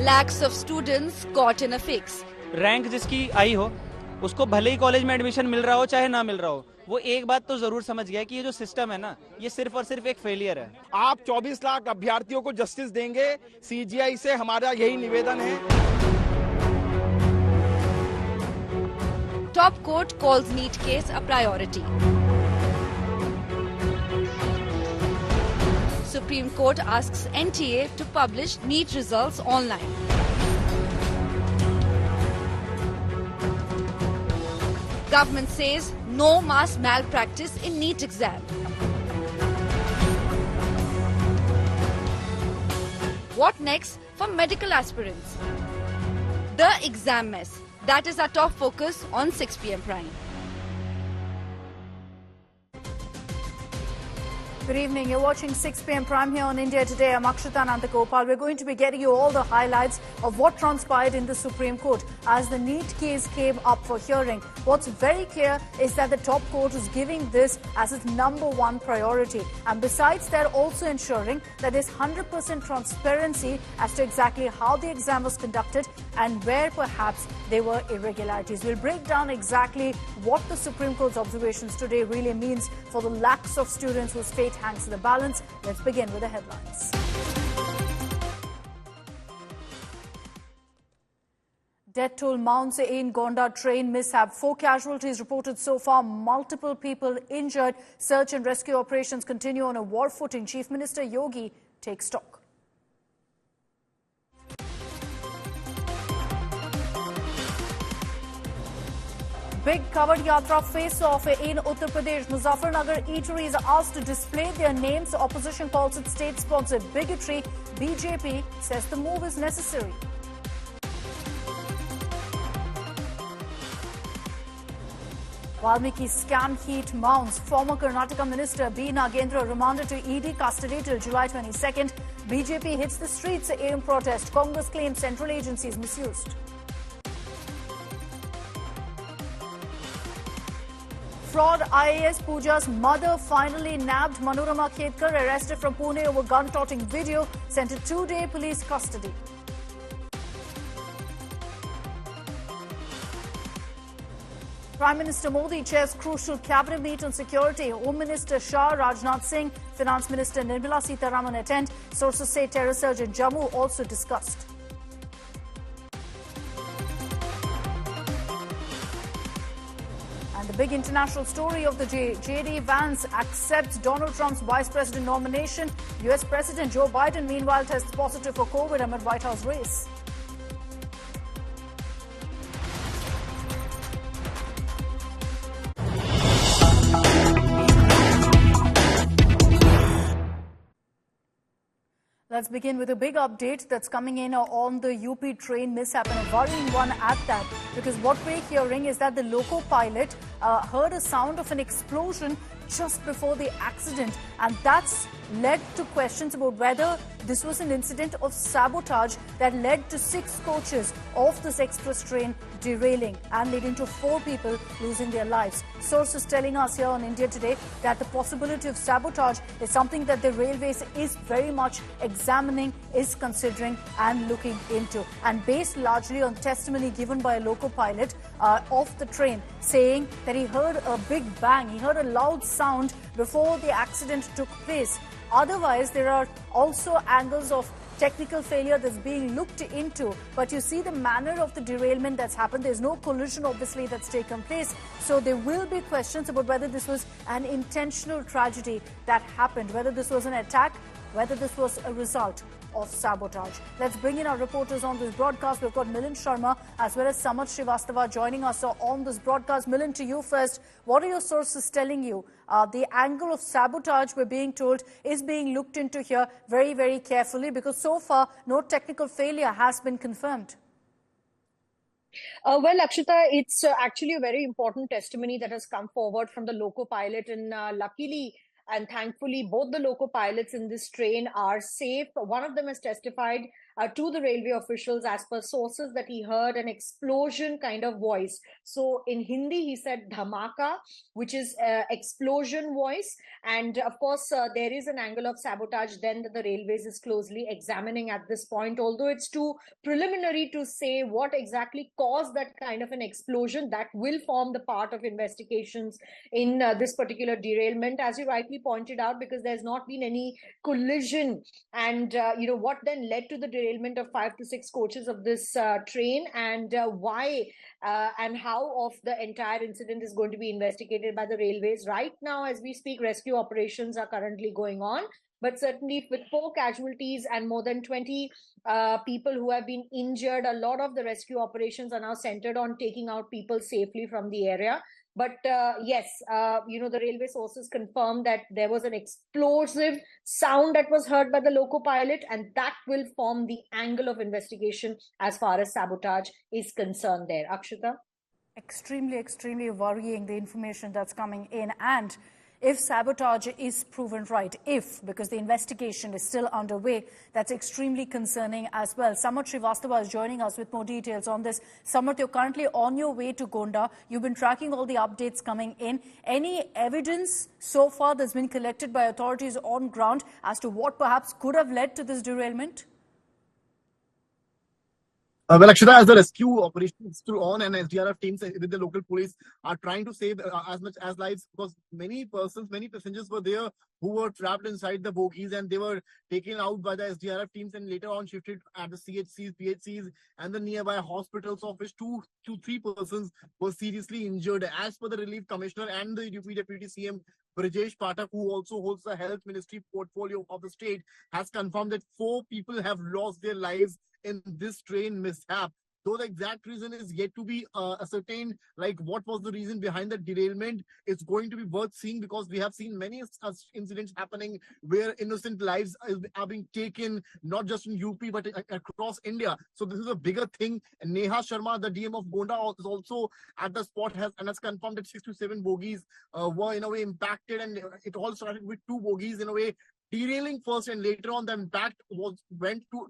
Lakhs of students caught in a fix. Rank जिसकी आई हो उसको भले ही कॉलेज में एडमिशन मिल रहा हो चाहे ना मिल रहा हो, वो एक बात तो जरूर समझ गया कि ये जो सिस्टम है ना, ये सिर्फ और सिर्फ एक फेलियर है। आप 24 लाख अभ्यर्थियों को जस्टिस देंगे, सीजीआई से हमारा यही निवेदन है। Top court calls NEET case a priority. Supreme Court asks NTA to publish NEET results online. Government says no mass malpractice in NEET exam. What next for medical aspirants? The exam mess. That is our top focus on 6 p.m. Prime. Good evening. You're watching 6 p.m. Prime here on India Today. I'm Akshita Nandagopal. We're going to be getting you all the highlights of what transpired in the Supreme Court as the NEET case came up for hearing. What's very clear is that the top court is giving this as its #1 priority. And besides, they're also ensuring that there's 100% transparency as to exactly how the exam was conducted and where perhaps there were irregularities. We'll break down exactly what the Supreme Court's observations today really means for the lakhs of students whose fate hangs in the balance. Let's begin with the headlines. Death toll mounts in Gonda train mishap. 4 casualties reported so far. Multiple people injured. Search and rescue operations continue on a war footing. Chief Minister Yogi takes stock. Big covered yatra face-off in Uttar Pradesh. Muzaffarnagar eateries are asked to display their names. Opposition calls it state-sponsored bigotry. BJP says the move is necessary. Valmiki scam heat mounts. Former Karnataka Minister B. Nagendra remanded to ED custody till July 22nd. BJP hits the streets in protest. Congress claims central agencies misused. Fraud IAS Pooja's mother finally nabbed. Manorama Khedkar arrested from Pune over gun-toting video, sent to 2-day police custody. Prime Minister Modi chairs crucial cabinet meet on security. Home Minister Shah, Rajnath Singh, Finance Minister Nirmala Sitharaman attend. Sources say terror surge in Jammu also discussed. And the big international story of the day, J.D. Vance accepts Donald Trump's vice president nomination. U.S. President Joe Biden, meanwhile, tests positive for COVID amid White House race. Let's begin with a big update that's coming in on the UP train mishap, and a worrying one at that, because what we're hearing is that the loco pilot heard a sound of an explosion just before the accident, and that's led to questions about whether this was an incident of sabotage that led to 6 coaches of this express train derailing and leading to 4 people losing their lives. Sources telling us here on India Today that the possibility of sabotage is something that the railways is very much examining, is considering and looking into, and based largely on testimony given by a loco pilot of the train, saying that he heard a big bang, he heard a loud sound before the accident took place. Otherwise, there are also angles of technical failure that's being looked into, but you see the manner of the derailment that's happened. There's no collision, obviously, that's taken place. So there will be questions about whether this was an intentional tragedy that happened, whether this was an attack, whether this was a result of sabotage. Let's bring in our reporters on this broadcast. We've got Milind Sharma as well as Samarth Srivastava joining us on this broadcast. Milind, to you first. What are your sources telling you? The angle of sabotage, we're being told, is being looked into here very, very carefully, because so far no technical failure has been confirmed. Well, Akshita, it's actually a very important testimony that has come forward from the loco pilot, and luckily and thankfully, both the loco pilots in this train are safe. One of them has testified to the railway officials, as per sources, that he heard an explosion kind of voice. So in Hindi, he said dhamaka, which is explosion voice. And of course, there is an angle of sabotage then that the railways is closely examining at this point, although it's too preliminary to say what exactly caused that kind of an explosion. That will form the part of investigations in this particular derailment, as you rightly pointed out, because there's not been any collision. And what then led to the derailment of 5 to 6 coaches of this train, and why and how of the entire incident is going to be investigated by the railways. Right now, as we speak, rescue operations are currently going on, but certainly with 4 casualties and more than 20 people who have been injured, a lot of the rescue operations are now centered on taking out people safely from the area. But yes, the railway sources confirmed that there was an explosive sound that was heard by the loco pilot, and that will form the angle of investigation as far as sabotage is concerned there. Akshita? Extremely, extremely worrying, the information that's coming in. And if sabotage is proven right, because the investigation is still underway, that's extremely concerning as well. Samarth Srivastava is joining us with more details on this. Samarth, you're currently on your way to Gonda. You've been tracking all the updates coming in. Any evidence so far that's been collected by authorities on ground as to what perhaps could have led to this derailment? Well, Akshita, as the rescue operation is still on, and SDRF teams with the local police are trying to save as much as lives, because many passengers were there who were trapped inside the bogies, and they were taken out by the SDRF teams and later on shifted at the CHCs, PHCs, and the nearby hospitals, of which 2 to 3 persons were seriously injured. As per the Relief Commissioner and the UP Deputy CM Brijesh Pathak, who also holds the Health Ministry portfolio of the state, has confirmed that 4 people have lost their lives in this train mishap. Though the exact reason is yet to be ascertained, like what was the reason behind the derailment, it's going to be worth seeing, because we have seen many such incidents happening where innocent lives are being taken, not just in UP but across India. So this is a bigger thing. And Neha Sharma, the DM of Gonda, is also at the spot and has confirmed that 6 to 7 bogies were in a way impacted, and it all started with 2 bogies in a way derailing first, and later on the impact went to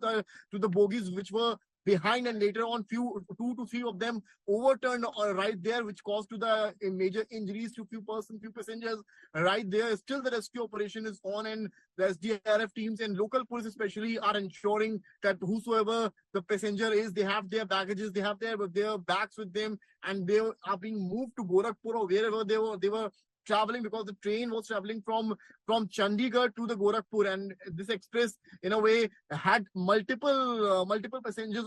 the bogies which were behind, and later on 2 to 3 of them overturned right there, which caused to the major injuries to few passengers right there. Still the rescue operation is on, and the SDRF teams and local police especially are ensuring that whosoever the passenger is, they have their baggages, they have their bags with them, and they are being moved to Gorakhpur or wherever they were traveling, because the train was traveling from Chandigarh to the Gorakhpur, and this express in a way had multiple passengers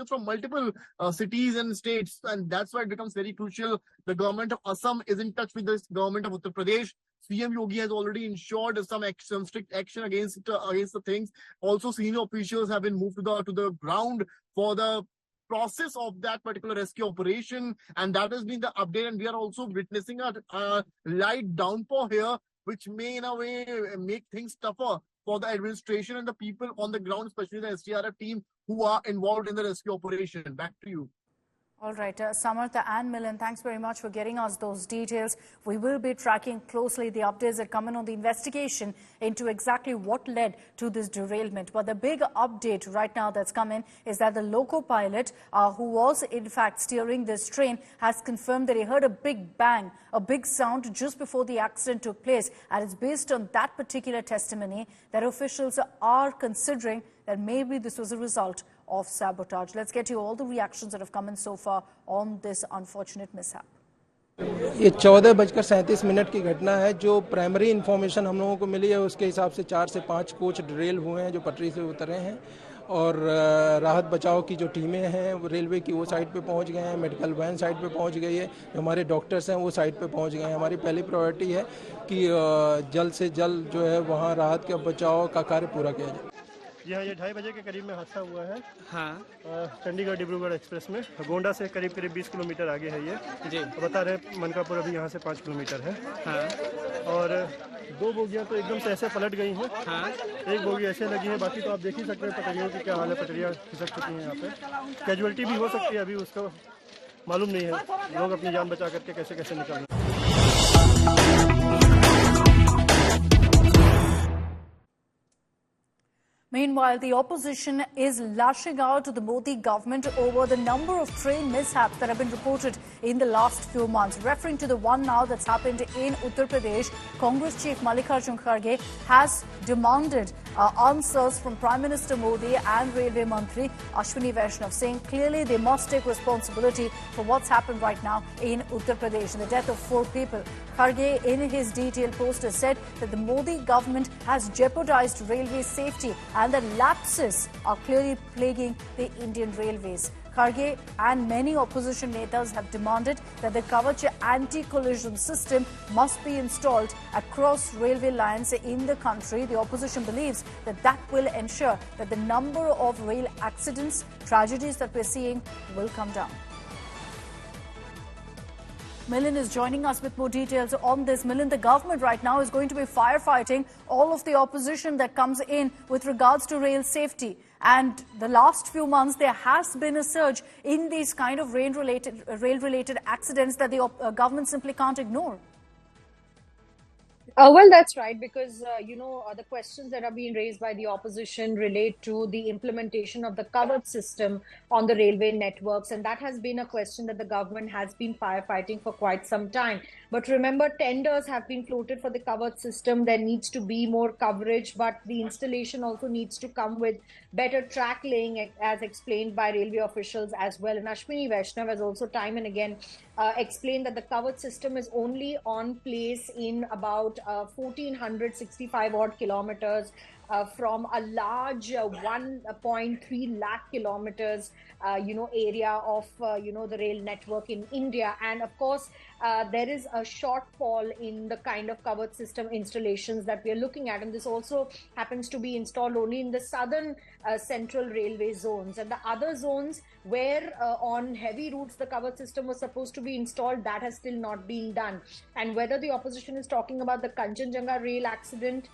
from multiple cities and states, and that's why it becomes very crucial. The government of Assam is in touch with the government of Uttar Pradesh. CM Yogi has already ensured some strict action against the things. Also, senior officials have been moved to the ground for the process of that particular rescue operation, and that has been the update. And we are also witnessing a light downpour here, which may in a way make things tougher for the administration and the people on the ground, especially the SDRF team who are involved in the rescue operation. Back to you. All right, Samarth and Milind, thanks very much for getting us those details. We will be tracking closely the updates that come in on the investigation into exactly what led to this derailment. But the big update right now that's come in is that the loco pilot, who was in fact steering this train, has confirmed that he heard a big bang, a big sound just before the accident took place. And it's based on that particular testimony that officials are considering that maybe this was a result of sabotage. Let's get you all the reactions that have come in so far on this unfortunate mishap. ये 14:37 की घटना है। जो primary information हम लोगों को मिली है उसके हिसाब से 4 से 5 कोच ड्रेल हुए हैं जो पटरी से उतरे हैं, और राहत बचाव की जो टीमें हैं वो रेलवे की वो साइड पे पहुंच गए हैं, मेडिकल वैन साइड पे पहुंच गई है, जो हमारे डॉक्टर्स हैं वो साइड पे पहुंच गए हैं। हमारी पहली प्रायोरिटी है कि जल्द से जल्द जो है वहाँ राहत के बचाव का कार्य पूरा किया जाए। यहाँ ये 2:30 बजे के करीब में हादसा हुआ है। हाँ, चंडीगढ़ डिब्रूगढ़ एक्सप्रेस में, गोंडा से करीब 20 किलोमीटर आगे है ये जी। बता रहे मनकापुर अभी यहाँ से 5 किलोमीटर है। हाँ, और 2 बोगियाँ तो एकदम से ऐसे पलट गई हैं। हाँ, एक बोगी ऐसे लगी है, बाकी तो आप देख ही सकते हैं पटरियों की क्या हाल है, पटरियाँ खिसक चुकी हैं यहाँ पे। कैजुअलिटी भी हो सकती है, अभी उसका मालूम नहीं है, लोग अपनी जान बचा करके कैसे कैसे निकल रहे हैं। Meanwhile, the opposition is lashing out to the Modi government over the number of train mishaps that have been reported in the last few months. Referring to the one now that's happened in Uttar Pradesh, Congress chief Mallikarjun Kharge has demanded answers from Prime Minister Modi and Railway Mantri Ashwini Vaishnav, saying clearly they must take responsibility for what's happened right now in Uttar Pradesh and the death of 4 people. Kharge, in his detailed post, has said that the Modi government has jeopardized railway safety and that lapses are clearly plaguing the Indian railways. Kharge and many opposition netas have demanded that the Kavach anti-collision system must be installed across railway lines in the country. The opposition believes that that will ensure that the number of rail accidents, tragedies that we're seeing will come down. Milind is joining us with more details on this. Milind, the government right now is going to be firefighting all of the opposition that comes in with regards to rail safety. And the last few months, there has been a surge in these kind of rail-related accidents that the government simply can't ignore. Well, that's right, because, the questions that are being raised by the opposition relate to the implementation of the Kavach system on the railway networks. And that has been a question that the government has been firefighting for quite some time. But remember, tenders have been floated for the Kavach system. There needs to be more coverage, but the installation also needs to come with better track laying, as explained by railway officials as well. And Ashwini Vaishnav has also time and again explained that the Kavach system is only on place in about 1,465 odd kilometers from a large 1.3 lakh kilometers, area of, the rail network in India. And of course, there is a shortfall in the kind of Kavach system installations that we are looking at. And this also happens to be installed only in the southern central railway zones. And the other zones where on heavy routes the Kavach system was supposed to be installed, that has still not been done. And whether the opposition is talking about the Kanchenjunga rail accident,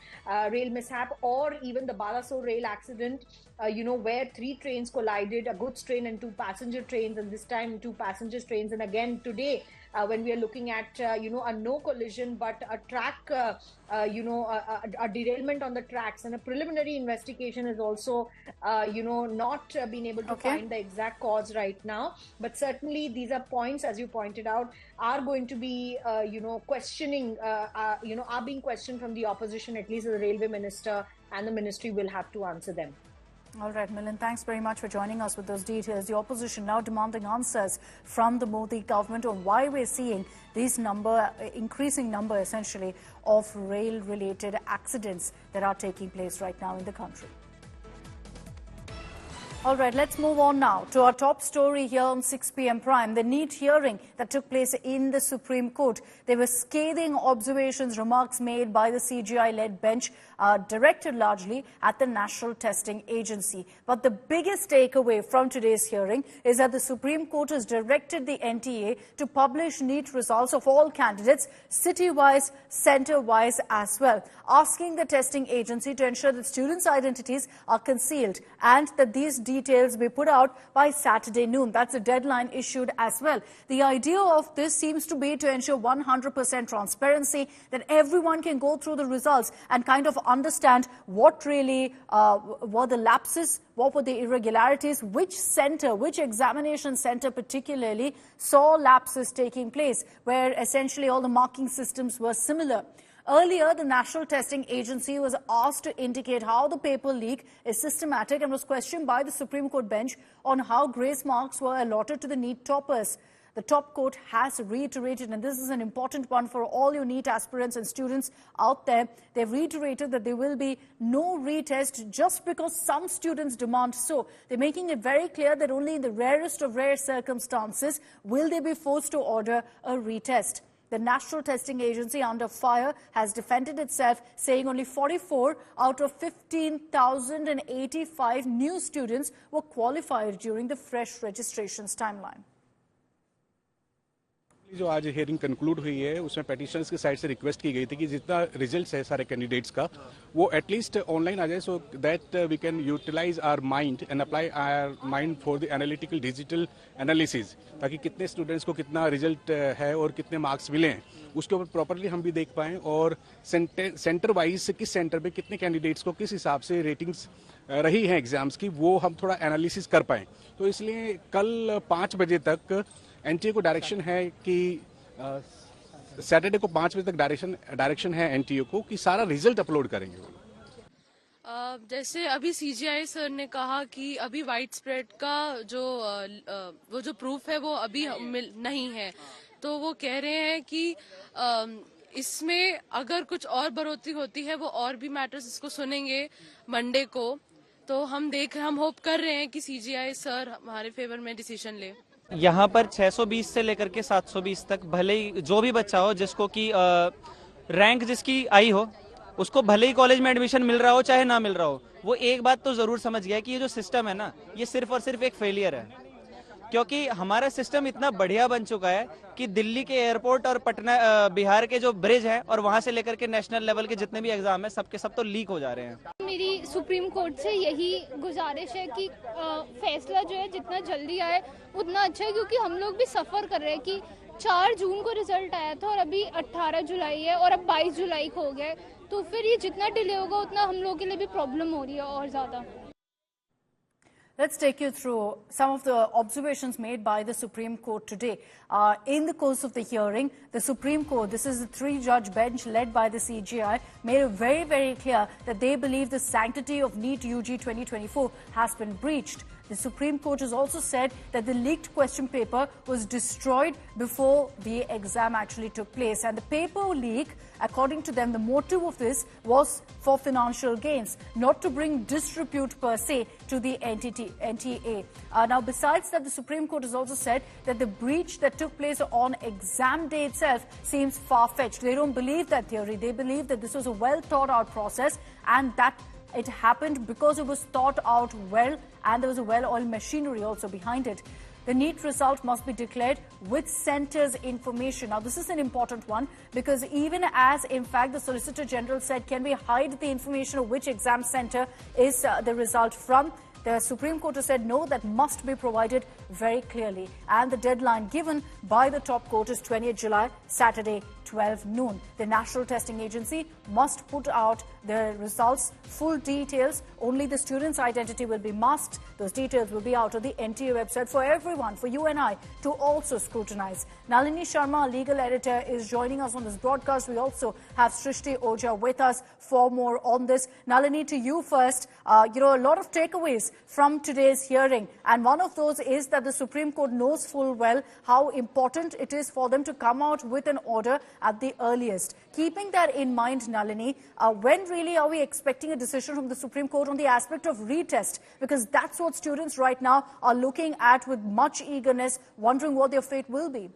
rail mishap, or even the Balasore rail accident, where 3 trains collided, a goods train and 2 passenger trains, and this time 2 passenger trains. And again today, when we are looking at, a no collision, but a track, a derailment on the tracks, and a preliminary investigation is also, not been able to find the exact cause right now. But certainly these are points, as you pointed out, are going to be, questioning, are being questioned from the opposition, at least the railway minister and the ministry will have to answer them. All right, Milind, thanks very much for joining us with those details. The opposition now demanding answers from the Modi government on why we're seeing these increasing number, essentially, of rail-related accidents that are taking place right now in the country. All right, let's move on now to our top story here on 6 p.m. Prime, the NEET hearing that took place in the Supreme Court. There were scathing observations, remarks made by the CGI-led bench, directed largely at the National Testing Agency. But the biggest takeaway from today's hearing is that the Supreme Court has directed the NTA to publish NEET results of all candidates, city-wise, center-wise as well, asking the testing agency to ensure that students' identities are concealed and that these details be put out by Saturday noon. That's a deadline issued as well. The idea of this seems to be to ensure 100% transparency, that everyone can go through the results and kind of understand what really were the lapses, what were the irregularities, which center, which examination center particularly saw lapses taking place, where essentially all the marking systems were similar. Earlier, the National Testing Agency was asked to indicate how the paper leak is systematic and was questioned by the Supreme Court bench on how grace marks were allotted to the NEET toppers. The top court has reiterated, and this is an important one for all your NEET aspirants and students out there, they've reiterated that there will be no retest just because some students demand so. They're making it very clear that only in the rarest of rare circumstances will they be forced to order a retest. The National Testing Agency, under fire, has defended itself, saying only 44 out of 15,085 new students were qualified during the fresh registrations timeline. जो आज hearing conclude हुई है उसमें petitioners की side से request की गई थी कि जितना रिजल्ट्स है सारे कैंडिडेट्स का वो एटलीस्ट ऑनलाइन आ जाए, so that we can utilise our mind and apply our mind for the analytical digital analysis, ताकि कितने स्टूडेंट्स को कितना रिजल्ट है और कितने मार्क्स मिले हैं उसके ऊपर प्रॉपरली हम भी देख पाएँ, और सेंटर वाइज किस सेंटर पे कितने कैंडिडेट्स को किस हिसाब से रेटिंग्स रही हैं एग्जाम्स की वो हम थोड़ा एनालिसिस कर पाएँ। तो इसलिए कल 5 बजे तक एनटीए को डायरेक्शन है कि सैटरडे को 5 बजे तक डायरेक्शन है एनटीए को कि सारा रिजल्ट अपलोड करेंगे। जैसे अभी सीजीआई सर ने कहा कि अभी वाइड स्प्रेड का वो जो प्रूफ है वो अभी नहीं है, तो वो कह रहे हैं कि इसमें अगर कुछ और बढ़ोतरी होती है वो और भी मैटर्स इसको सुनेंगे मंडे को। तो हम होप कर रहे हैं कि सीजीआई सर हमारे फेवर में डिसीजन ले। यहाँ पर 620 से लेकर के 720 तक भले ही जो भी बच्चा हो जिसको कि रैंक जिसकी आई हो उसको भले ही कॉलेज में एडमिशन मिल रहा हो चाहे ना मिल रहा हो, वो एक बात तो जरूर समझ गया कि ये जो सिस्टम है ना ये सिर्फ और सिर्फ एक फेलियर है, क्योंकि हमारा सिस्टम इतना बढ़िया बन चुका है कि दिल्ली के एयरपोर्ट और पटना बिहार के जो ब्रिज है और वहां से लेकर के नेशनल लेवल के जितने भी एग्जाम है सबके सब तो लीक हो जा रहे हैं। मेरी सुप्रीम कोर्ट से यही गुजारिश है कि फैसला जो है जितना जल्दी आए उतना अच्छा है, क्योंकि हम लोग भी सफर कर रहे हैं कि 4 जून को रिजल्ट आया था और अभी 18 जुलाई है और अब 22 जुलाई को हो गया है, तो फिर ये जितना डिले होगा उतना हम लोगों के लिए भी प्रॉब्लम हो रही है और ज्यादा। Let's take you through some of the observations made by the Supreme Court today. In the course of the hearing, the Supreme Court, this is a 3-judge bench led by the CJI, made it very, very clear that they believe the sanctity of NEET UG 2024 has been breached. The Supreme Court has also said that the leaked question paper was destroyed before the exam actually took place. And the paper leak, according to them, the motive of this was for financial gains, not to bring disrepute per se to the NTA. Now, besides that, the Supreme Court has also said that the breach that took place on exam day itself seems far-fetched. They don't believe that theory. They believe that this was a well-thought-out process and that it happened because it was thought out well and there was a well-oiled machinery also behind it. The NEET result must be declared with centre's information. Now, this is an important one because even as, in fact, the Solicitor General said, can we hide the information of which exam centre is the result from? The Supreme Court has said no, that must be provided very clearly. And the deadline given by the top court is 20th July, Saturday, 12 noon. The National Testing Agency must put out the results, full details. Only the student's identity will be masked. Those details will be out on the NTA website for everyone, for you and I, to also scrutinize. Nalini Sharma, legal editor, is joining us on this broadcast. We also have Srishti Oja with us for more on this. Nalini, to you first. A lot of takeaways from today's hearing, and one of those is that the Supreme Court knows full well how important it is for them to come out with an order at the earliest. Keeping that in mind, Nalini, when really are we expecting a decision from the Supreme Court on the aspect of retest? Because that's what students right now are looking at with much eagerness, wondering what their fate will be.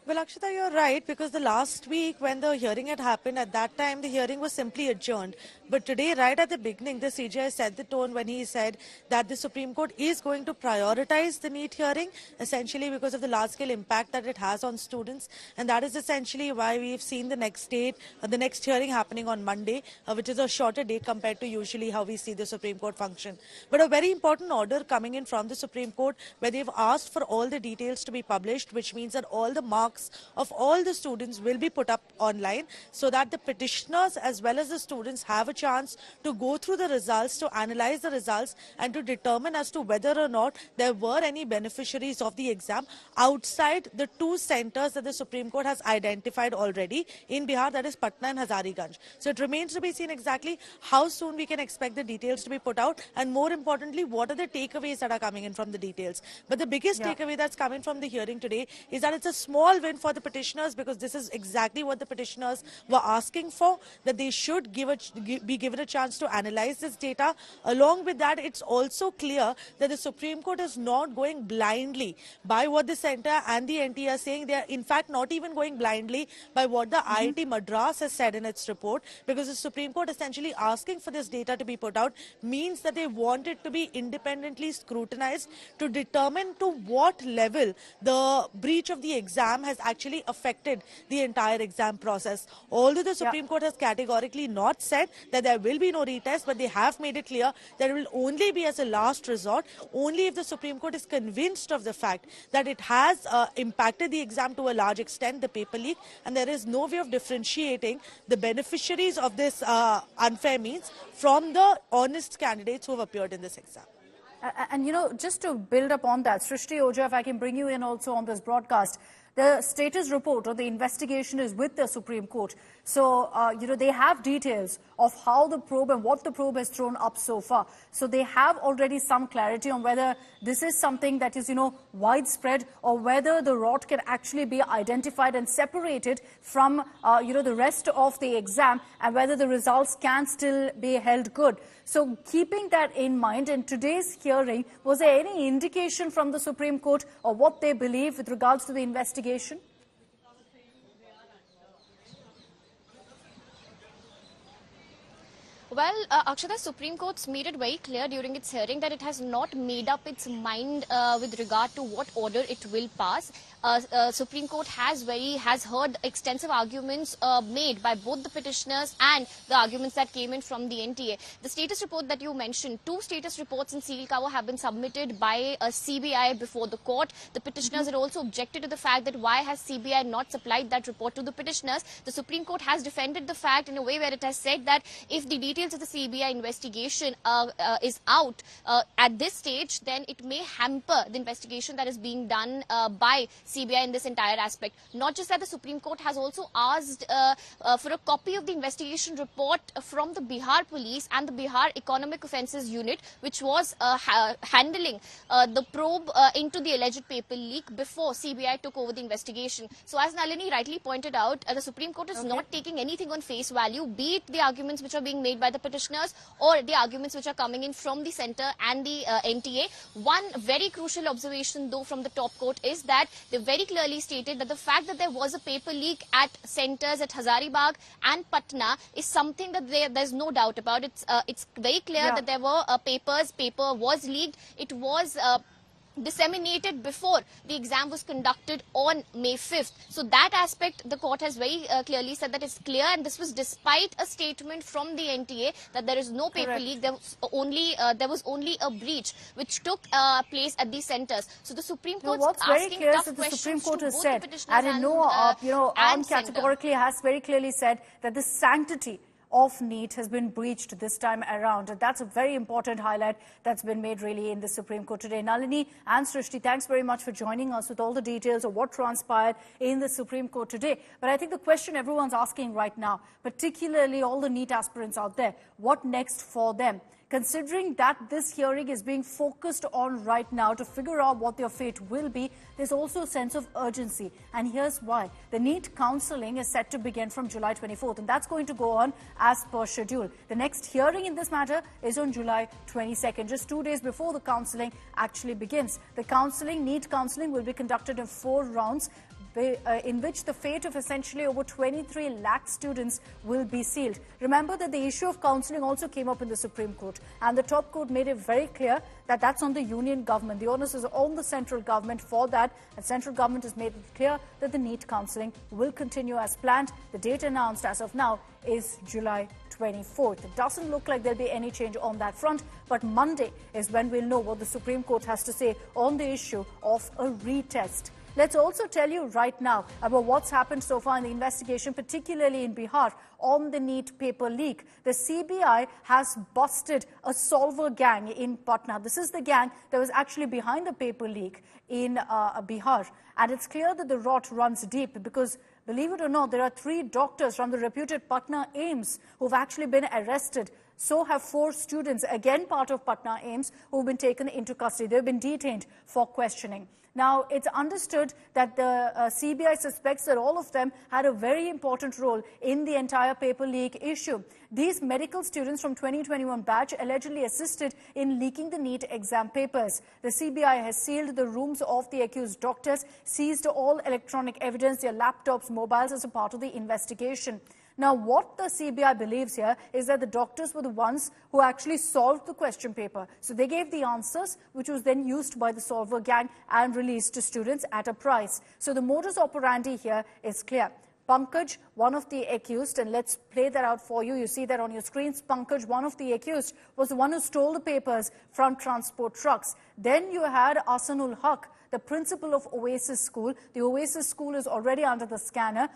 Well, Akshita, you're right, because the last week when the hearing had happened, at that time the hearing was simply adjourned. But today, right at the beginning, the CJI set the tone when he said that the Supreme Court is going to prioritize the NEET hearing, essentially because of the large-scale impact that it has on students. And that is essentially why we've seen the next date, the next hearing happening on Monday, which is a shorter date compared to usually how we see the Supreme Court function. But a very important order coming in from the Supreme Court, where they've asked for all the details to be published, which means that all the marks of all the students will be put up online so that the petitioners as well as the students have a chance to go through the results, to analyze the results and to determine as to whether or not there were any beneficiaries of the exam outside the 2 centers that the Supreme Court has identified already in Bihar, that is Patna and Hazariganj. So it remains to be seen exactly how soon we can expect the details to be put out, and more importantly, what are the takeaways that are coming in from the details. But the biggest takeaway that's coming from the hearing today is that it's a small win for the petitioners, because this is exactly what the petitioners were asking for, that they should be given a chance to analyze this data. Along with that, it's also clear that the Supreme Court is not going blindly by what the centre and the NTA are saying. They are in fact not even going blindly by what the IIT Madras has said in its report, because the Supreme Court essentially asking for this data to be put out means that they want it to be independently scrutinized to determine to what level the breach of the exam has actually affected the entire exam process. Although the Supreme Court has categorically not said that there will be no retest, but they have made it clear that it will only be as a last resort, only if the Supreme Court is convinced of the fact that it has impacted the exam to a large extent, the paper leak, and there is no way of differentiating the beneficiaries of this unfair means from the honest candidates who have appeared in this exam. And, you know, just to build upon that, Srishti Oja, if I can bring you in also on this broadcast, the status report or the investigation is with the Supreme Court. So, you know, they have details of how the probe and what the probe has thrown up so far. So they have already some clarity on whether this is something that is, you know, widespread, or whether the rot can actually be identified and separated from, you know, the rest of the exam, and whether the results can still be held good. So keeping that in mind, in today's hearing, was there any indication from the Supreme Court or what they believe with regards to the investigation? Well, Akshata, Supreme Court's made it very clear during its hearing that it has not made up its mind with regard to what order it will pass. Supreme Court has heard extensive arguments made by both the petitioners and the arguments that came in from the NTA. The status report that you mentioned, 2 status reports in serial cover have been submitted by CBI before the court. The petitioners had also objected to the fact that why has CBI not supplied that report to the petitioners. The Supreme Court has defended the fact in a way where it has said that if the details of the CBI investigation is out at this stage, then it may hamper the investigation that is being done by CBI in this entire aspect. Not just that, the Supreme Court has also asked for a copy of the investigation report from the Bihar Police and the Bihar Economic Offences Unit, which was handling the probe into the alleged paper leak before CBI took over the investigation. So as Nalini rightly pointed out, the Supreme Court is not taking anything on face value, be it the arguments which are being made by the petitioners or the arguments which are coming in from the centre and the NTA. One very crucial observation though from the top court is that they very clearly stated that the fact that there was a paper leak at centres at Hazaribagh and Patna is something that there's no doubt about. It's very clear that there were paper was leaked. It was disseminated before the exam was conducted on May 5th. So that aspect, the court has very clearly said that it's clear, and this was despite a statement from the NTA that there is no paper leak. There was only a breach which took place at these centres. So the Supreme Court asking tough questions. The Supreme Court has said, and in no arm categorically has very clearly said that the sanctity of NEET has been breached this time around. And that's a very important highlight that's been made really in the Supreme Court today. Nalini and Srishti, thanks very much for joining us with all the details of what transpired in the Supreme Court today. But I think the question everyone's asking right now, particularly all the NEET aspirants out there, what next for them? Considering that this hearing is being focused on right now to figure out what their fate will be, there's also a sense of urgency. And here's why. The NEET counselling is set to begin from July 24th, and that's going to go on as per schedule. The next hearing in this matter is on July 22nd, just 2 days before the counselling actually begins. The NEET counselling will be conducted in 4 rounds, in which the fate of essentially over 23 lakh students will be sealed. Remember that the issue of counselling also came up in the Supreme Court, and the top court made it very clear that that's on the union government. The onus is on the central government for that, and central government has made it clear that the NEET counselling will continue as planned. The date announced as of now is July 24th. It doesn't look like there'll be any change on that front, but Monday is when we'll know what the Supreme Court has to say on the issue of a retest. Let's also tell you right now about what's happened so far in the investigation, particularly in Bihar, on the NEET paper leak. The CBI has busted a solver gang in Patna. This is the gang that was actually behind the paper leak in Bihar. And it's clear that the rot runs deep because, believe it or not, there are 3 doctors from the reputed Patna AIIMS who've actually been arrested. So have 4 students, again part of Patna AIIMS, who've been taken into custody. They've been detained for questioning. Now, it's understood that the CBI suspects that all of them had a very important role in the entire paper leak issue. These medical students from 2021 batch allegedly assisted in leaking the NEET exam papers. The CBI has sealed the rooms of the accused doctors, seized all electronic evidence, their laptops, mobiles as a part of the investigation. Now, what the CBI believes here is that the doctors were the ones who actually solved the question paper. So they gave the answers, which was then used by the solver gang and released to students at a price. So the modus operandi here is clear. Pankaj, one of the accused, and let's play that out for you. You see that on your screens. Pankaj, one of the accused, was the one who stole the papers from transport trucks. Then you had Asanul Haq, the principal of Oasis School. The Oasis School is already under the scanner.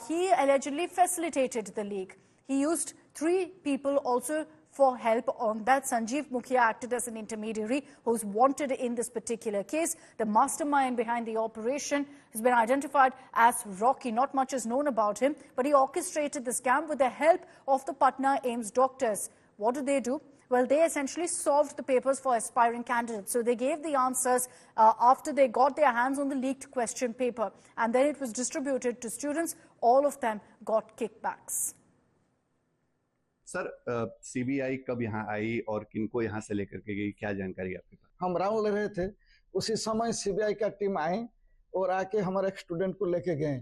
He allegedly facilitated the leak. He used 3 people also for help on that. Sanjeev Mukhia acted as an intermediary who's wanted in this particular case. The mastermind behind the operation has been identified as Rocky. Not much is known about him, but he orchestrated the scam with the help of the Patna AIIMS doctors. What did they do? Well, they essentially solved the papers for aspiring candidates. So they gave the answers after they got their hands on the leaked question paper. And then it was distributed to students. All of them got kickbacks. Sir CBI कब यहाँ आई और किनको यहाँ से लेकर के गई, क्या जानकारी आपके पास? हम राउंड ले रहे थे, उसी समय सीबीआई का टीम आए और आके हमारे एक स्टूडेंट को लेके गए।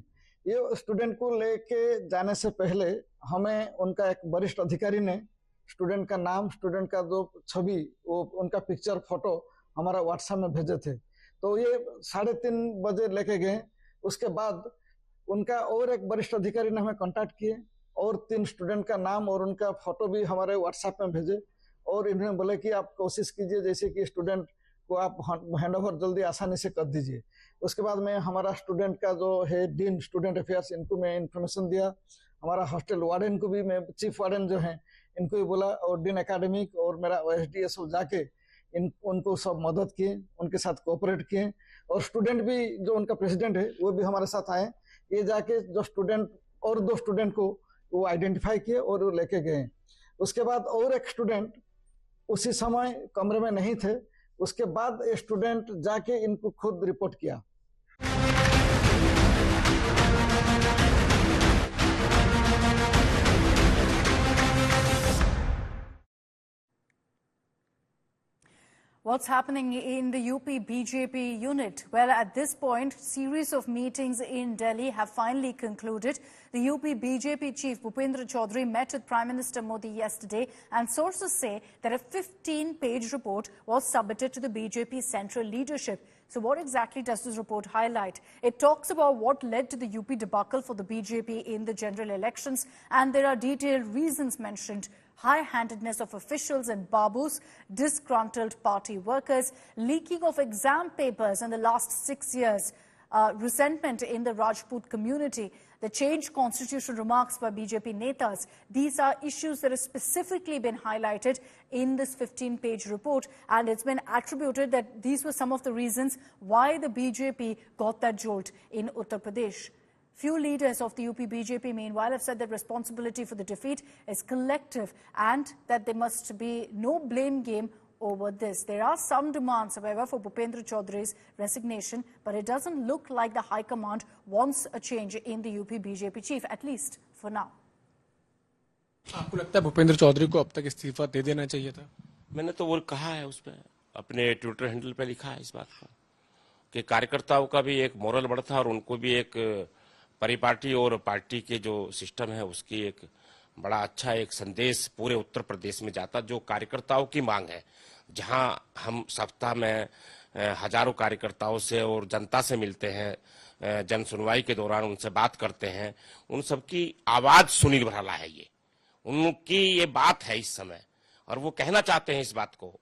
ये स्टूडेंट को लेके जाने से पहले हमें उनका एक वरिष्ठ अधिकारी ने स्टूडेंट का नाम, स्टूडेंट का जो छवि, वो उनका पिक्चर, फोटो हमारा व्हाट्सएप में भेजे थे। तो ये 3:30 बजे लेके गए। उसके बाद उनका और एक वरिष्ठ अधिकारी ने हमें कांटेक्ट किए और 3 स्टूडेंट का नाम और उनका फोटो भी हमारे व्हाट्सएप में भेजे और इन्होंने बोले कि आप कोशिश कीजिए जैसे कि स्टूडेंट को आप हैंडओवर जल्दी आसानी से कर दीजिए। उसके बाद में हमारा स्टूडेंट का जो है डीन स्टूडेंट अफेयर्स, इनको मैं इन्फॉर्मेशन दिया। हमारा हॉस्टल वार्डन को भी मैं, चीफ वार्डन जो है, इनको भी बोला और डीन एकेडमिक और मेरा OSD सब जाके उनको सब मदद किए, उनके साथ कोऑपरेट किए और स्टूडेंट भी जो उनका प्रेसिडेंट है वो भी हमारे साथ आए। ये जाके जो स्टूडेंट और 2 स्टूडेंट को वो आइडेंटिफाई किए और वो लेके गए। उसके बाद और एक स्टूडेंट उसी समय कमरे में नहीं थे। उसके बाद ये स्टूडेंट जाके इनको खुद रिपोर्ट किया। What's happening in the UP BJP unit? Well, at this point, series of meetings in Delhi have finally concluded. The UP BJP chief Bhupendra Chaudhary met with Prime Minister Modi yesterday, and sources say that a 15-page report was submitted to the BJP central leadership. So what exactly does this report highlight? It talks about what led to the UP debacle for the BJP in the general elections, and there are detailed reasons mentioned: high-handedness of officials and babus, disgruntled party workers, leaking of exam papers in the last 6 years, resentment in the Rajput community, the changed constitution remarks by BJP netas. These are issues that have specifically been highlighted in this 15-page report, and it's been attributed that these were some of the reasons why the BJP got that jolt in Uttar Pradesh. Few leaders of the UP BJP, meanwhile, have said that responsibility for the defeat is collective and that there must be no blame game over this. There are some demands, however, for Bhupendra Chaudhary's resignation, but it doesn't look like the High Command wants a change in the UP BJP chief, at least for now. आपको लगता है भूपेंद्र चौधरी को अब तक इस्तीफा दे देना चाहिए था? मैंने तो वो कहा है, उस पर अपने ट्विटर हैंडल पे लिखा है इस बात को कि कार्यकर्ताओं का भी एक मोरल बढ़ता और उनको भी एक परिपाटी और पार्टी के जो सिस्टम है उसकी एक बड़ा अच्छा एक संदेश पूरे उत्तर प्रदेश में जाता, जो कार्यकर्ताओं की मांग है। जहां हम सप्ताह में हजारों कार्यकर्ताओं से और जनता से मिलते हैं, जन सुनवाई के दौरान उनसे बात करते हैं, उन सबकी आवाज सुनील भराला है। ये उनकी ये बात है इस समय, और वो कहना चाहते हैं इस बात को।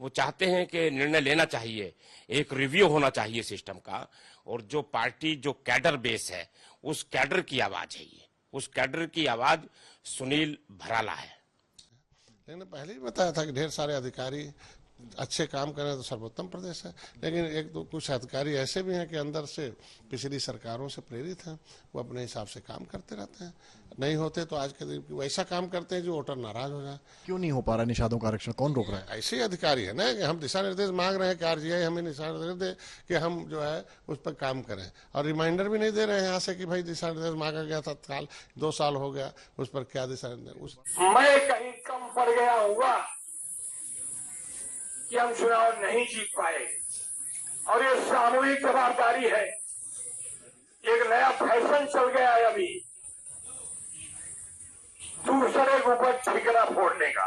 वो चाहते हैं कि निर्णय लेना चाहिए, एक रिव्यू होना चाहिए सिस्टम का, और जो पार्टी जो कैडर बेस है उस कैडर की आवाज है ये, उस कैडर की आवाज सुनील भराला है। लेकिन पहले ही बताया था कि ढेर सारे अधिकारी अच्छे काम करें तो सर्वोत्तम प्रदेश है। लेकिन एक तो कुछ अधिकारी ऐसे भी हैं कि अंदर से पिछली सरकारों से प्रेरित हैं, वो अपने हिसाब से काम करते रहते हैं, नहीं होते तो आज के दिन वैसा काम करते हैं जो वोटर नाराज हो जाए। क्यों नहीं हो पा रहा निषादों का आरक्षण, कौन रोक रहा है? ऐसे ही अधिकारी है ना कि हम दिशा निर्देश मांग रहे हैं कि आरजीआई हमें दिशा निर्देश दे कि हम जो है उस पर काम करें, और रिमाइंडर भी नहीं दे रहे हैं यहाँ से कि भाई दिशा निर्देश मांगा गया था, तत्काल 2 साल हो गया, उस पर क्या दिशा निर्देश। मैं कहीं कम पड़ गया होगा कि हम चुनाव नहीं जीत पाए, और ये सामूहिक जवाबदारी है। एक नया फैशन चल गया है अभी दूसरे के ऊपर ठिकरा फोड़ने का।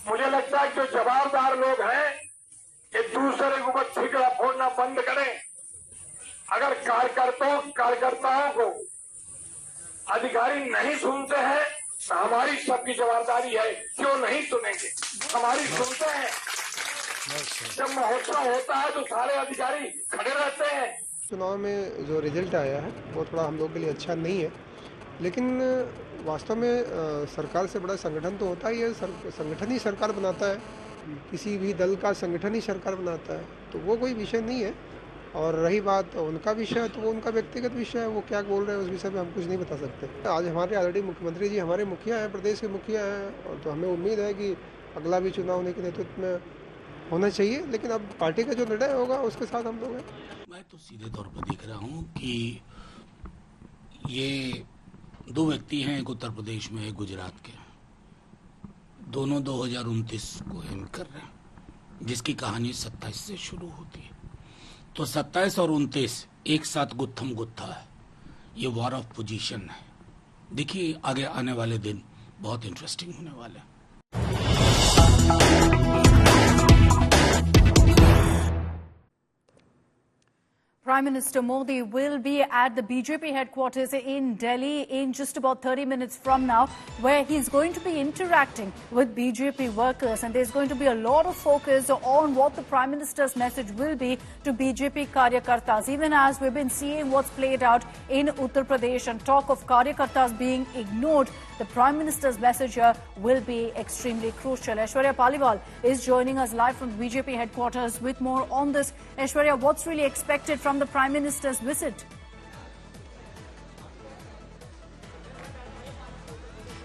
मुझे लगता है जो जवाबदार लोग हैं ये दूसरे के ऊपर ठिकरा फोड़ना बंद करें। अगर कार्यकर्ताओं को अधिकारी नहीं सुनते हैं तो हमारी सबकी जवाबदारी है, क्यों नहीं सुनेंगे, हमारी सुनते हैं। जब महोत्सव होता है तो सारे अधिकारी खड़े रहते हैं। चुनाव में जो रिजल्ट आया है वो थोड़ा हम लोग के लिए अच्छा नहीं है, लेकिन वास्तव में सरकार से बड़ा संगठन तो होता ही है, संगठन ही सरकार बनाता है, किसी भी दल का संगठन ही सरकार बनाता है, तो वो कोई विषय नहीं है। और रही बात उनका विषय, तो वो उनका व्यक्तिगत विषय है, वो क्या बोल रहे हैं उस विषय में हम कुछ नहीं बता सकते। आज हमारे ऑलरेडी मुख्यमंत्री जी हमारे मुखिया हैं, प्रदेश के मुखिया हैं, और तो हमें उम्मीद है कि अगला भी चुनाव उन्हीं के नेतृत्व में होना चाहिए, लेकिन अब पार्टी का जो निर्णय होगा उसके साथ हम लोग हैं। मैं तो सीधे तौर पर देख रहा हूँ कि ये 2 व्यक्ति हैं, एक उत्तर प्रदेश में एक गुजरात के, दोनों 2029 को एम कर रहे हैं, जिसकी कहानी 27 से शुरू होती है। तो 27 और 29 एक साथ गुत्थम गुत्था है, ये वॉर ऑफ पोजीशन है। देखिए आगे आने वाले दिन बहुत इंटरेस्टिंग होने वाले हैं। Prime Minister Modi will be at the BJP headquarters in Delhi in just about 30 minutes from now, where he's going to be interacting with BJP workers, and there's going to be a lot of focus on what the Prime Minister's message will be to BJP Karyakartas, even as we've been seeing what's played out in Uttar Pradesh and talk of Karyakartas being ignored. The Prime Minister's message here will be extremely crucial. Aishwarya Paliwal is joining us live from the BJP headquarters with more on this. Aishwarya, what's really expected from the Prime Minister's visit?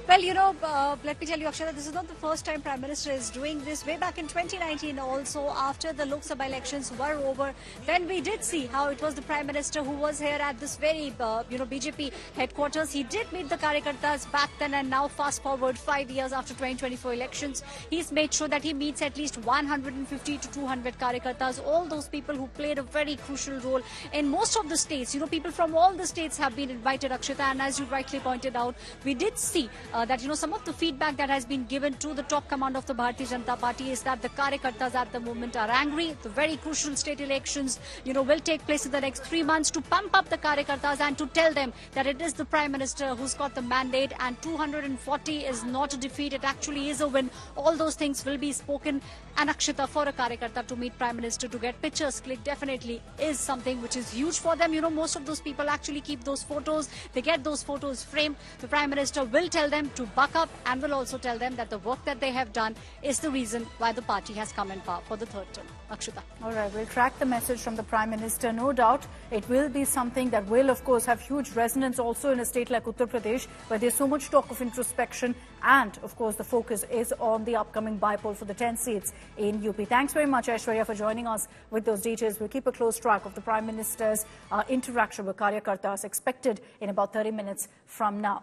Well, you know, let me tell you, Akshata, this is not the first time Prime Minister is doing this. Way back in 2019 also, after the Lok Sabha elections were over, then we did see how it was the Prime Minister who was here at this very, BJP headquarters. He did meet the Karyakartas back then, and now fast forward 5 years after 2024 elections, he's made sure that he meets at least 150 to 200 Karyakartas, all those people who played a very crucial role in most of the states. You know, people from all the states have been invited, Akshata, and as you rightly pointed out, we did see that, you know, some of the feedback that has been given to the top command of the Bharatiya Janata Party is that the Karyakartas at the moment are angry. The very crucial state elections, you know, will take place in the next 3 months to pump up the Karyakartas and to tell them that it is the Prime Minister who's got the mandate, and 240 is not a defeat, it actually is a win. All those things will be spoken, and Akshita, for a Karyakarta to meet Prime Minister, to get pictures clicked, definitely is something which is huge for them. You know, most of those people actually keep those photos, they get those photos framed. The Prime Minister will tell them to buck up, and will also tell them that the work that they have done is the reason why the party has come in power for the 3rd term. Akshita. All right, we'll track the message from the Prime Minister. No doubt it will be something that will, of course, have huge resonance also in a state like Uttar Pradesh, where there's so much talk of introspection, and, of course, the focus is on the upcoming by-poll for the 10 seats in UP. Thanks very much, Aishwarya, for joining us with those details. We'll keep a close track of the Prime Minister's interaction with Karyakartas, expected in about 30 minutes from now.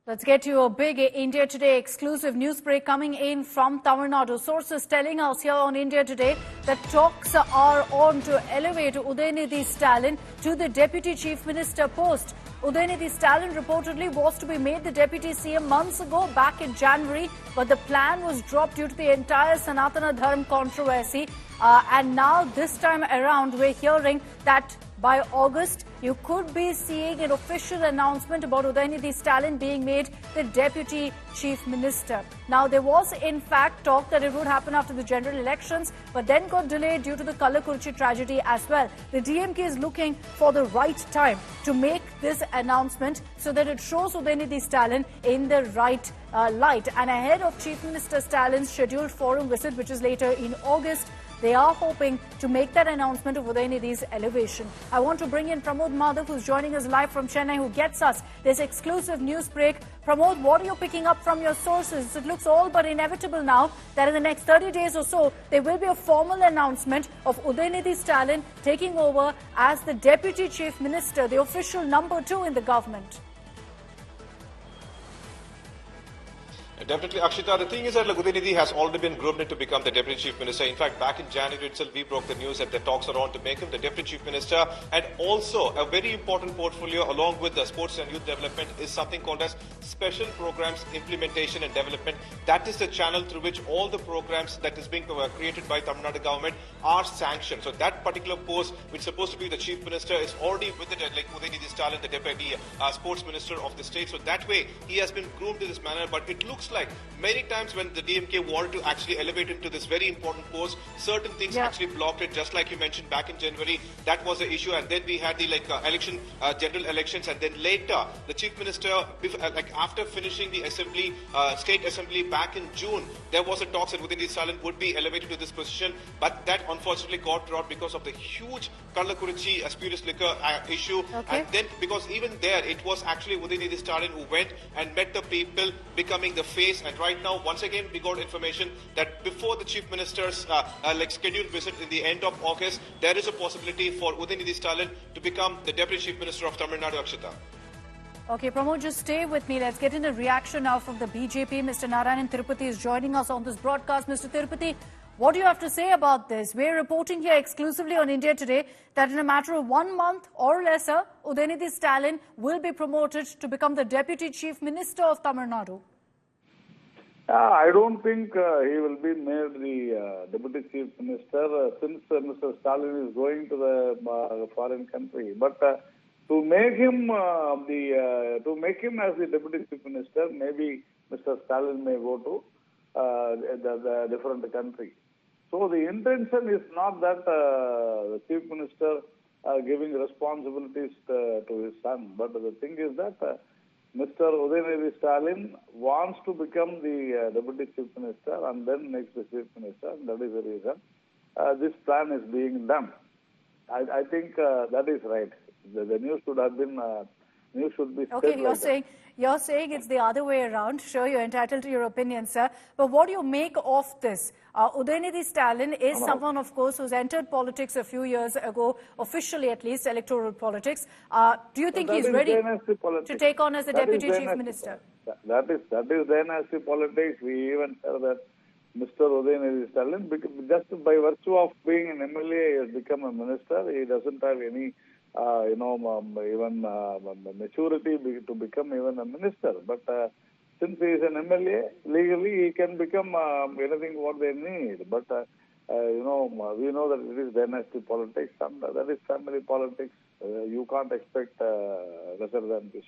Let's get to a big India Today exclusive news break coming in from Tamil Nadu. Sources telling us here on India Today that talks are on to elevate Udayanidhi Stalin to the Deputy Chief Minister post. Udayanidhi Stalin reportedly was to be made the Deputy CM months ago, back in January, but the plan was dropped due to the entire Sanatana Dharma controversy. And now, this time around, we're hearing that by August, you could be seeing an official announcement about Udayanidhi Stalin being made the Deputy Chief Minister. Now, there was in fact talk that it would happen after the general elections, but then got delayed due to the Kallakurichi tragedy as well. The DMK is looking for the right time to make this announcement so that it shows Udayanidhi Stalin in the right light. And ahead of Chief Minister Stalin's scheduled foreign visit, which is later in August, they are hoping to make that announcement of Udayanidhi's elevation. I want to bring in Pramod Madhav, who's joining us live from Chennai, who gets us this exclusive news break. Pramod, what are you picking up from your sources? It looks all but inevitable now that in the next 30 days or so, there will be a formal announcement of Udayanidhi Stalin taking over as the Deputy Chief Minister, the official number 2 in the government. Definitely, Akshita. The thing is that Udayanidhi has already been groomed to become the Deputy Chief Minister. In fact, back in January itself, we broke the news that the talks are on to make him the Deputy Chief Minister. And also, a very important portfolio along with the sports and youth development is something called as Special Programs Implementation and Development. That is the channel through which all the programs that is being created by Tamil Nadu government are sanctioned. So that particular post, which is supposed to be the Chief Minister, is already with it, like Udayanidhi Stalin, the Deputy Sports Minister of the state. So that way, he has been groomed in this manner. But it looks like many times when the DMK wanted to actually elevate him to this very important post, certain things actually blocked it, just like you mentioned back in January. That was the issue, and then we had the general elections, and then later the Chief Minister, after finishing the assembly, state assembly back in June, there was a talk that Udayanidhi Stalin would be elevated to this position, but that unfortunately got dropped because of the huge Kallakurichi spurious liquor issue. And then because even there it was actually Udayanidhi Stalin who went and met the people, becoming the face. And right now, once again, we got information that before the Chief Minister's scheduled visit in the end of August, there is a possibility for Udayanidhi Stalin to become the Deputy Chief Minister of Tamil Nadu, Akshita. Okay, Pramod, just stay with me. Let's get in a reaction now from the BJP. Mr. Narayanan Tirupati is joining us on this broadcast. Mr. Tirupati, what do you have to say about this? We're reporting here exclusively on India Today that in a matter of 1 month or lesser, Udayanidhi Stalin will be promoted to become the Deputy Chief Minister of Tamil Nadu. I don't think he will be made the Deputy Chief Minister since Mr. Stalin is going to the foreign country. But to make him as the Deputy Chief Minister, maybe Mr. Stalin may go to the different country. So the intention is not that the Chief Minister giving responsibilities to his son, but the thing is that Mr. Udayanidhi Stalin wants to become the Deputy Chief Minister and then makes the Chief Minister. That is the reason this plan is being done. I think that is right. The news should have been news should be. Okay, you're saying it's the other way around. Sure, you're entitled to your opinion, sir. But what do you make of this? Udayanidhi Stalin is someone, of course, who's entered politics a few years ago, officially at least, electoral politics. Do you think he's ready to take on as the Deputy Chief Minister? That is dynasty politics. We even said that Mr. Udayanidhi Stalin, just by virtue of being an MLA, he has become a minister. He doesn't have any maturity to become even a minister. But since he is an MLA, legally he can become anything what they need. But we know that it is dynasty politics and that is family politics. You can't expect lesser than this.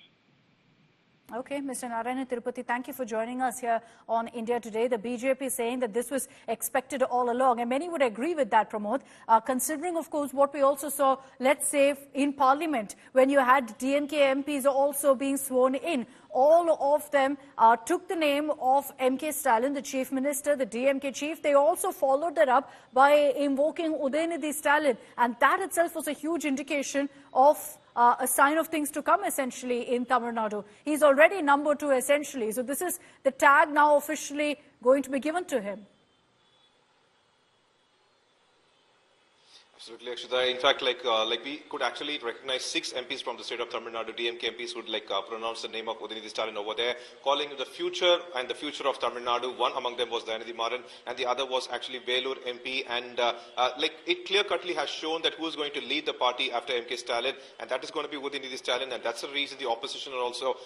Okay, Mr. Narayanan Tirupati, thank you for joining us here on India Today. The BJP saying that this was expected all along, and many would agree with that, Pramod, considering, of course, what we also saw, let's say, in Parliament, when you had DMK MPs also being sworn in. All of them took the name of M.K. Stalin, the Chief Minister, the DMK Chief. They also followed that up by invoking Udayanidhi Stalin, and that itself was a huge indication of a sign of things to come, essentially, in Tamil Nadu. He's already number 2, essentially. So this is the tag now officially going to be given to him. Absolutely, Akshita. In fact, we could actually recognize 6 MPs from the state of Tamil Nadu, DMK MPs, who would pronounce the name of Udayanidhi Stalin over there, calling the future and the future of Tamil Nadu. One among them was Dayanidhi Maran, and the other was actually Vellore MP. And it clear-cutly has shown that who is going to lead the party after MK Stalin, and that is going to be Udayanidhi Stalin. And that's the reason the opposition are also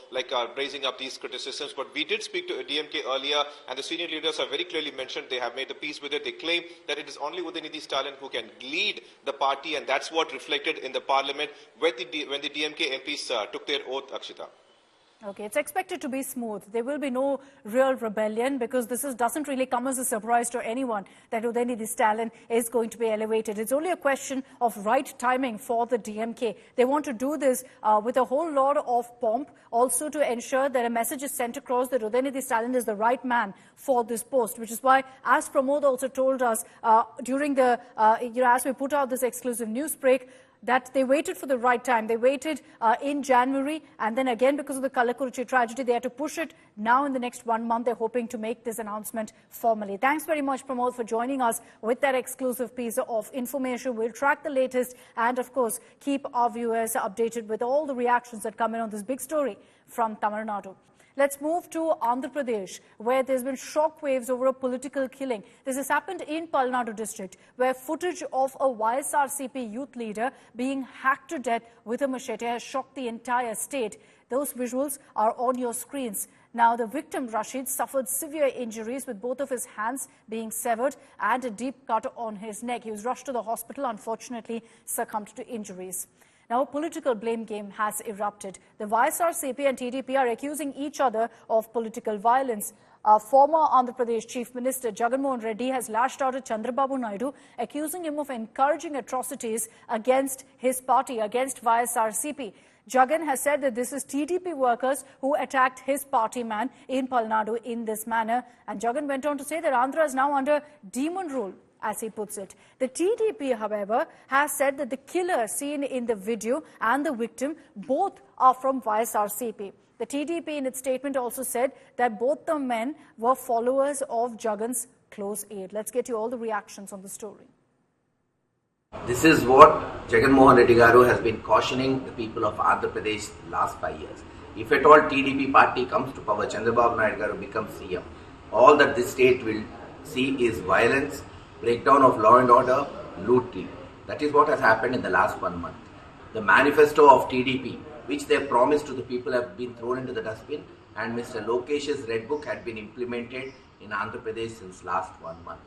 raising up these criticisms. But we did speak to DMK earlier, and the senior leaders have very clearly mentioned they have made the peace with it. They claim that it is only Udayanidhi Stalin who can lead the party, and that's what reflected in the parliament when the DMK MPs took their oath, Akshita. Okay, it's expected to be smooth. There will be no real rebellion because this doesn't really come as a surprise to anyone that Udayanidhi Stalin is going to be elevated. It's only a question of right timing for the DMK. They want to do this with a whole lot of pomp, also to ensure that a message is sent across that Udayanidhi Stalin is the right man for this post, which is why, as Pramod also told us during the, as we put out this exclusive news break, that they waited for the right time. They waited in January, and then again, because of the Kallakurichi tragedy, they had to push it. Now, in the next 1 month, they're hoping to make this announcement formally. Thanks very much, Pramod, for joining us with that exclusive piece of information. We'll track the latest and, of course, keep our viewers updated with all the reactions that come in on this big story from Tamil Nadu. Let's move to Andhra Pradesh, where there's been shockwaves over a political killing. This has happened in Palnadu district, where footage of a YSRCP youth leader being hacked to death with a machete has shocked the entire state. Those visuals are on your screens. Now, the victim, Rashid, suffered severe injuries with both of his hands being severed and a deep cut on his neck. He was rushed to the hospital, unfortunately succumbed to injuries. Now, a political blame game has erupted. The YSRCP and TDP are accusing each other of political violence. Former Andhra Pradesh Chief Minister Jagan Mohan Reddy has lashed out at Chandrababu Naidu, accusing him of encouraging atrocities against his party, against YSRCP. Jagan has said that this is TDP workers who attacked his party man in Palnadu in this manner. And Jagan went on to say that Andhra is now under demon rule, as he puts it. The TDP, however, has said that the killer seen in the video and the victim both are from YSRCP. The TDP in its statement also said that both the men were followers of Jagan's close aide. Let's get you all the reactions on the story. This is what Jagan Mohan Reddy Garu has been cautioning the people of Andhra Pradesh last 5 years. If at all TDP party comes to power, Chandrababu Naidu Garu becomes CM, all that this state will see is violence, breakdown of law and order, loot. That is what has happened in the last 1 month. The manifesto of TDP, which they promised to the people, have been thrown into the dustbin, and Mr. Lokesh's Red Book had been implemented in Andhra Pradesh since last 1 month.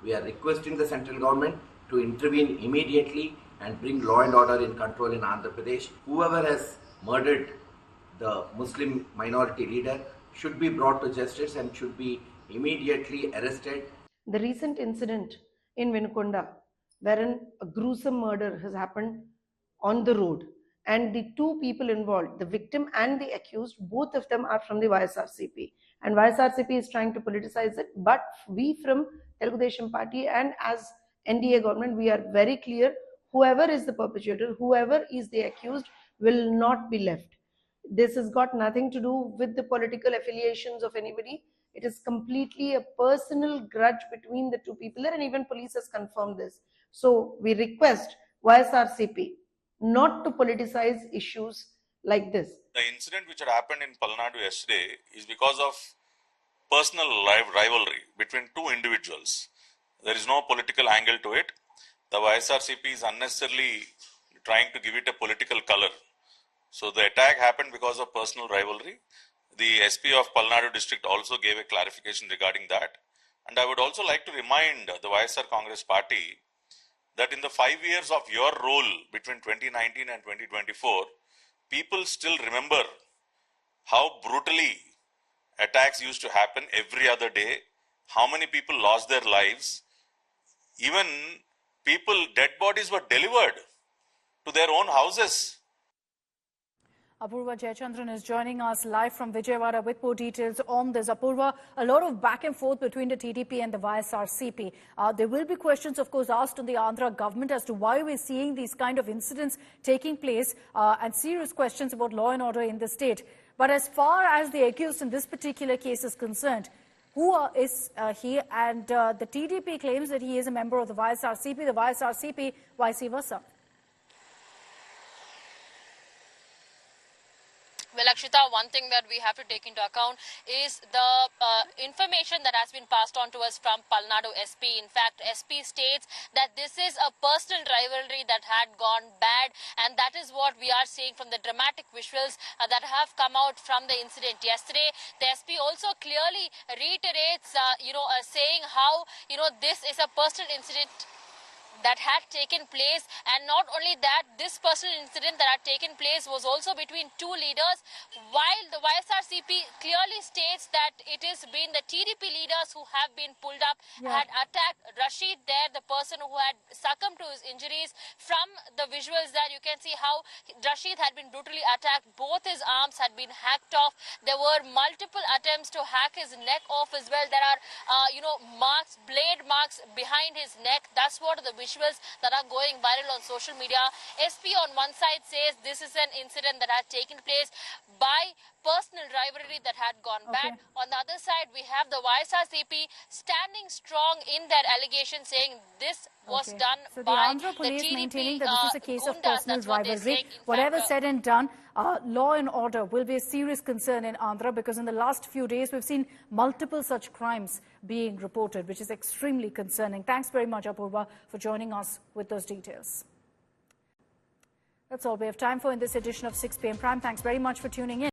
We are requesting the central government to intervene immediately and bring law and order in control in Andhra Pradesh. Whoever has murdered the Muslim minority leader should be brought to justice and should be immediately arrested. The recent incident in Vinukonda, wherein a gruesome murder has happened on the road, and the two people involved, the victim and the accused, both of them are from the YSRCP. And YSRCP is trying to politicize it, but we from Telugu Desam Party and as NDA government, we are very clear, whoever is the perpetrator, whoever is the accused will not be left. This has got nothing to do with the political affiliations of anybody. It is completely a personal grudge between the two people there, and even police has confirmed this. So we request YSRCP not to politicize issues like this. The incident which had happened in Palnadu yesterday is because of personal rivalry between two individuals. There is no political angle to it. The YSRCP is unnecessarily trying to give it a political color. So the attack happened because of personal rivalry. The SP of Palnadu district also gave a clarification regarding that. And I would also like to remind the YSR Congress party that in the 5 years of your role between 2019 and 2024, people still remember how brutally attacks used to happen every other day, how many people lost their lives. Even dead bodies were delivered to their own houses. Apurva Jayachandran is joining us live from Vijayawada with more details on this. Apurva, a lot of back and forth between the TDP and the YSRCP. There will be questions, of course, asked on the Andhra government as to why we're seeing these kind of incidents taking place and serious questions about law and order in the state. But as far as the accused in this particular case is concerned, who is he? And the TDP claims that he is a member of the YSRCP, the YSRCP vice versa. Well, Akshita, one thing that we have to take into account is the information that has been passed on to us from Palnadu SP. In fact, SP states that this is a personal rivalry that had gone bad, and that is what we are seeing from the dramatic visuals that have come out from the incident yesterday. The SP also clearly reiterates, saying how, this is a personal incident that had taken place. And not only that, this personal incident that had taken place was also between two leaders, while the YSRCP clearly states that it has been the TDP leaders who have been pulled up, had attacked Rashid there, the person who had succumbed to his injuries. From the visuals there, you can see how Rashid had been brutally attacked. Both his arms had been hacked off. There were multiple attempts to hack his neck off as well. There are, marks, blade marks behind his neck. That's what the visuals that are going viral on social media. SP on one side says this is an incident that had taken place by personal rivalry that had gone bad. On the other side, we have the YSRCP standing strong in their allegation, saying this was done so by the Andhra police TDP, maintaining that this is a case of Gundas. personal That's what they're rivalry. saying. Whatever said and done, law and order will be a serious concern in Andhra, because in the last few days we've seen multiple such crimes being reported, which is extremely concerning. Thanks very much, Apurva, for joining us with those details. That's all we have time for in this edition of 6 p.m. Prime. Thanks very much for tuning in.